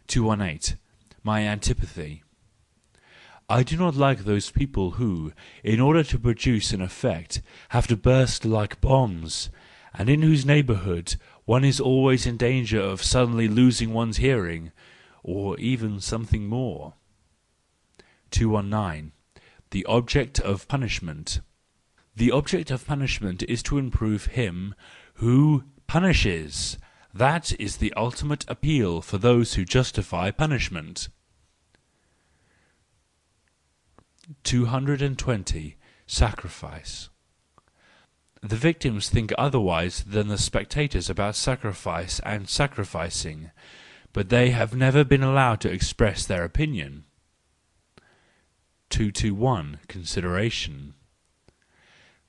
218. My antipathy. I do not like those people who, in order to produce an effect, have to burst like bombs, and in whose neighbourhood one is always in danger of suddenly losing one's hearing, or even something more. 219. The object of punishment. The object of punishment is to improve him who punishes. That is the ultimate appeal for those who justify punishment. 220. Sacrifice. The victims think otherwise than the spectators about sacrifice and sacrificing, but they have never been allowed to express their opinion. 221. Consideration.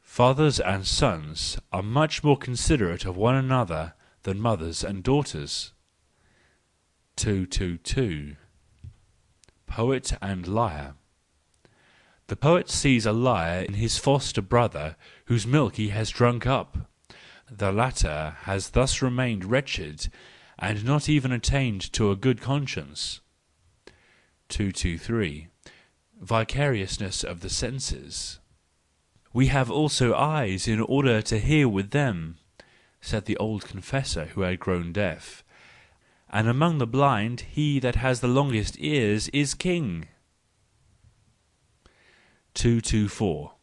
Fathers and sons are much more considerate of one another than mothers and daughters. 222. Poet and liar. The poet sees a liar in his foster brother whose milk he has drunk up. The latter has thus remained wretched and not even attained to a good conscience. 223. Vicariousness of the senses. We have also eyes in order to hear with them, said the old confessor who had grown deaf, and among the blind he that has the longest ears is king. 224.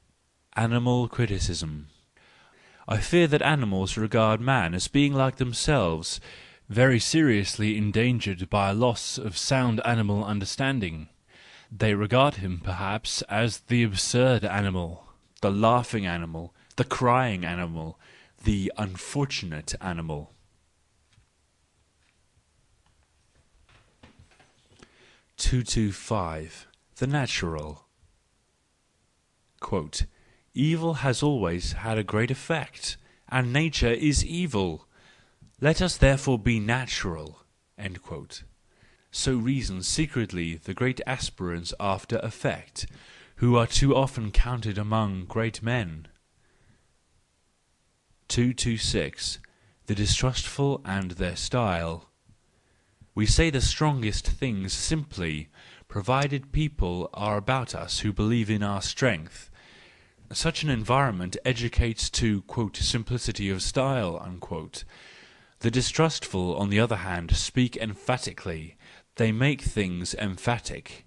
Animal criticism. I fear that animals regard man as being like themselves, very seriously endangered by a loss of sound animal understanding. They regard him perhaps as the absurd animal, the laughing animal, the crying animal, the unfortunate animal. 225. The natural. Quote, evil has always had a great effect, and nature is evil. Let us therefore be natural. End quote. So reason secretly the great aspirants after effect, who are too often counted among great men. 226. The distrustful and their style. We say the strongest things simply, provided people are about us who believe in our strength. Such an environment educates to quote, simplicity of style. Unquote. The distrustful, on the other hand, speak emphatically. They make things emphatic.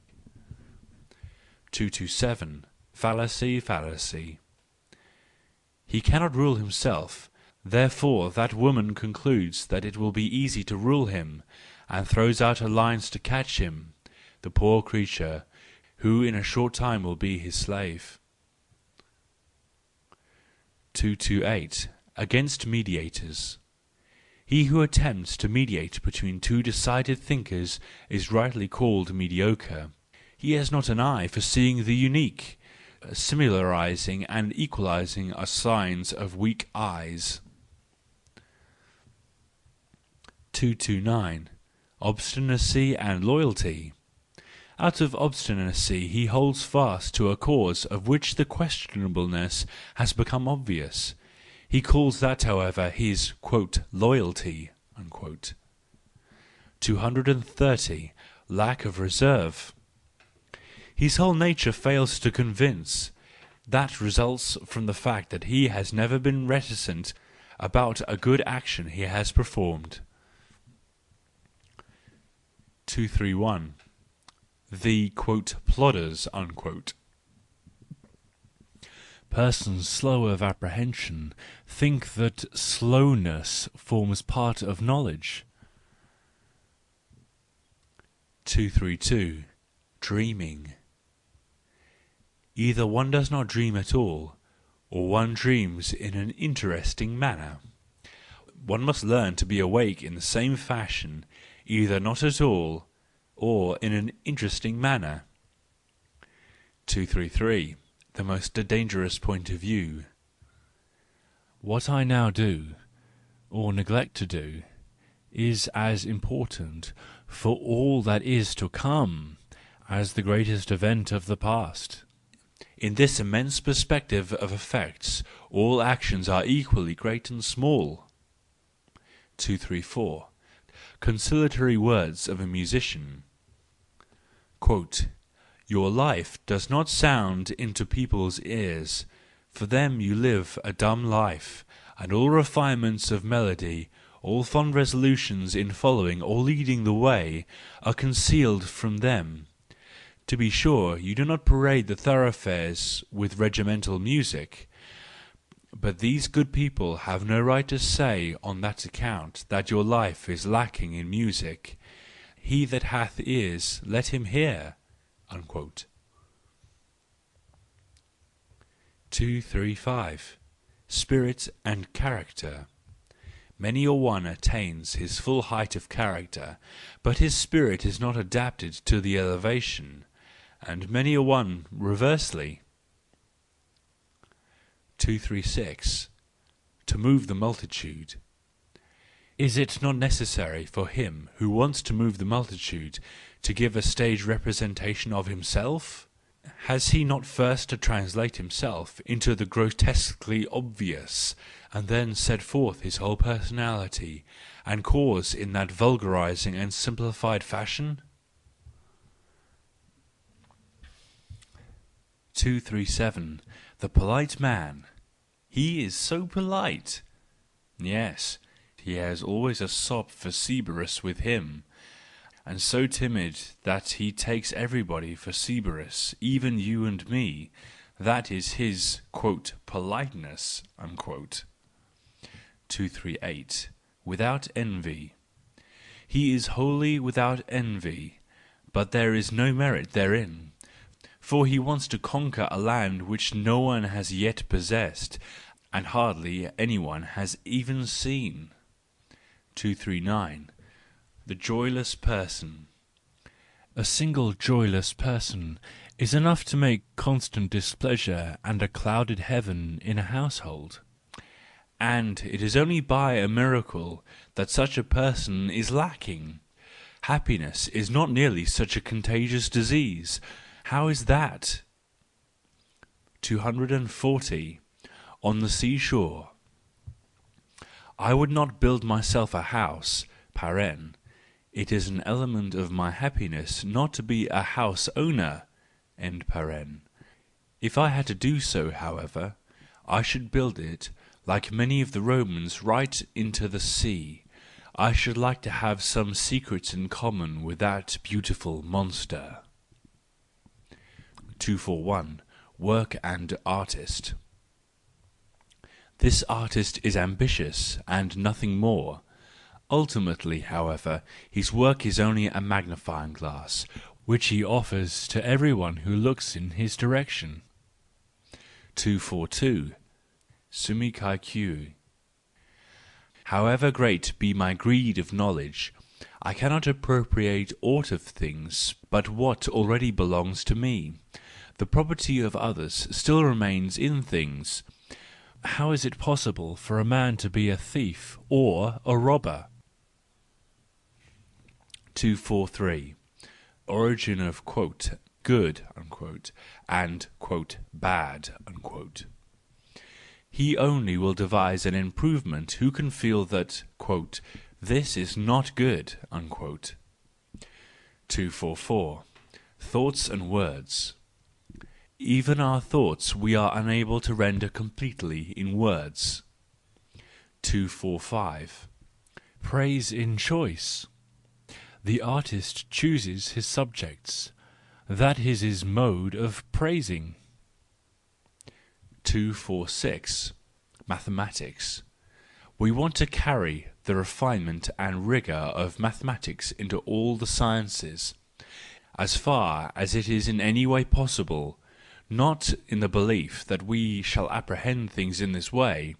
227. Fallacy. He cannot rule himself, therefore that woman concludes that it will be easy to rule him, and throws out her lines to catch him, the poor creature, who in a short time will be his slave. 228. Against mediators. He who attempts to mediate between two decided thinkers is rightly called mediocre. He has not an eye for seeing the unique. Similarizing and equalizing are signs of weak eyes. 229. Obstinacy and loyalty. Out of obstinacy he holds fast to a cause of which the questionableness has become obvious. He calls that, however, his quote, loyalty. Unquote. 230. Lack of reserve. His whole nature fails to convince. That results from the fact that he has never been reticent about a good action he has performed. 231. The quote, plodders. Unquote. Persons slow of apprehension think that slowness forms part of knowledge. 232. Dreaming. Either one does not dream at all, or one dreams in an interesting manner. One must learn to be awake in the same fashion, either not at all, or in an interesting manner. 233. The most dangerous point of view. What I now do, or neglect to do, is as important for all that is to come as the greatest event of the past. In this immense perspective of effects, all actions are equally great and small. 234. Conciliatory words of a musician. Quote, "Your life does not sound into people's ears. For them you live a dumb life, and all refinements of melody, all fond resolutions in following or leading the way, are concealed from them. To be sure, you do not parade the thoroughfares with regimental music, but these good people have no right to say on that account that your life is lacking in music. He that hath ears, let him hear." Unquote. 235. Spirit and Character. Many a one attains his full height of character, but his spirit is not adapted to the elevation, and many a one reversely. 236. To move the multitude. Is it not necessary for him who wants to move the multitude to give a stage representation of himself? Has he not first to translate himself into the grotesquely obvious, and then set forth his whole personality, and cause in that vulgarising and simplified fashion? 237. The polite man. He is so polite. Yes, he has always a sop for Cerberus with him, and so timid that he takes everybody for Cerberus, even you and me. That is his, quote, politeness, unquote. 238. Without envy. He is wholly without envy, but there is no merit therein. For he wants to conquer a land which no one has yet possessed, and hardly anyone has even seen. 239. The joyless person. A single joyless person is enough to make constant displeasure and a clouded heaven in a household. And it is only by a miracle that such a person is lacking. Happiness is not nearly such a contagious disease. How is that? 240. On the seashore. I would not build myself a house, paren. It is an element of my happiness not to be a house owner, end paren. If I had to do so, however, I should build it, like many of the Romans, right into the sea. I should like to have some secrets in common with that beautiful monster. 241. Work and Artist. This artist is ambitious and nothing more. Ultimately, however, his work is only a magnifying glass, which he offers to everyone who looks in his direction. 242. Sumi kai kyu. However great be my greed of knowledge, I cannot appropriate aught of things but what already belongs to me. The property of others still remains in things. How is it possible for a man to be a thief or a robber? 243. Origin of, quote, good, unquote, and, quote, bad, unquote. He only will devise an improvement who can feel that, quote, this is not good, unquote. 244. Thoughts and words. Even our thoughts we are unable to render completely in words. 245. Praise in choice. The artist chooses his subjects. That is his mode of praising. 246. Mathematics. We want to carry the refinement and rigour of mathematics into all the sciences, as far as it is in any way possible, not in the belief that we shall apprehend things in this way,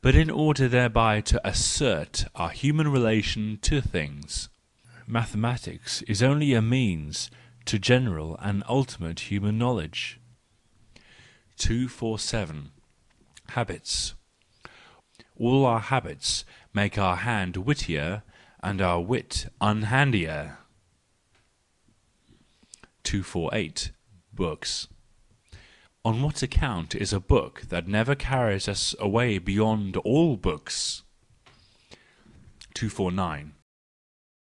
but in order thereby to assert our human relation to things. Mathematics is only a means to general and ultimate human knowledge. 247. Habits. All our habits make our hand wittier and our wit unhandier. 248. Books. On what account is a book that never carries us away beyond all books? 249.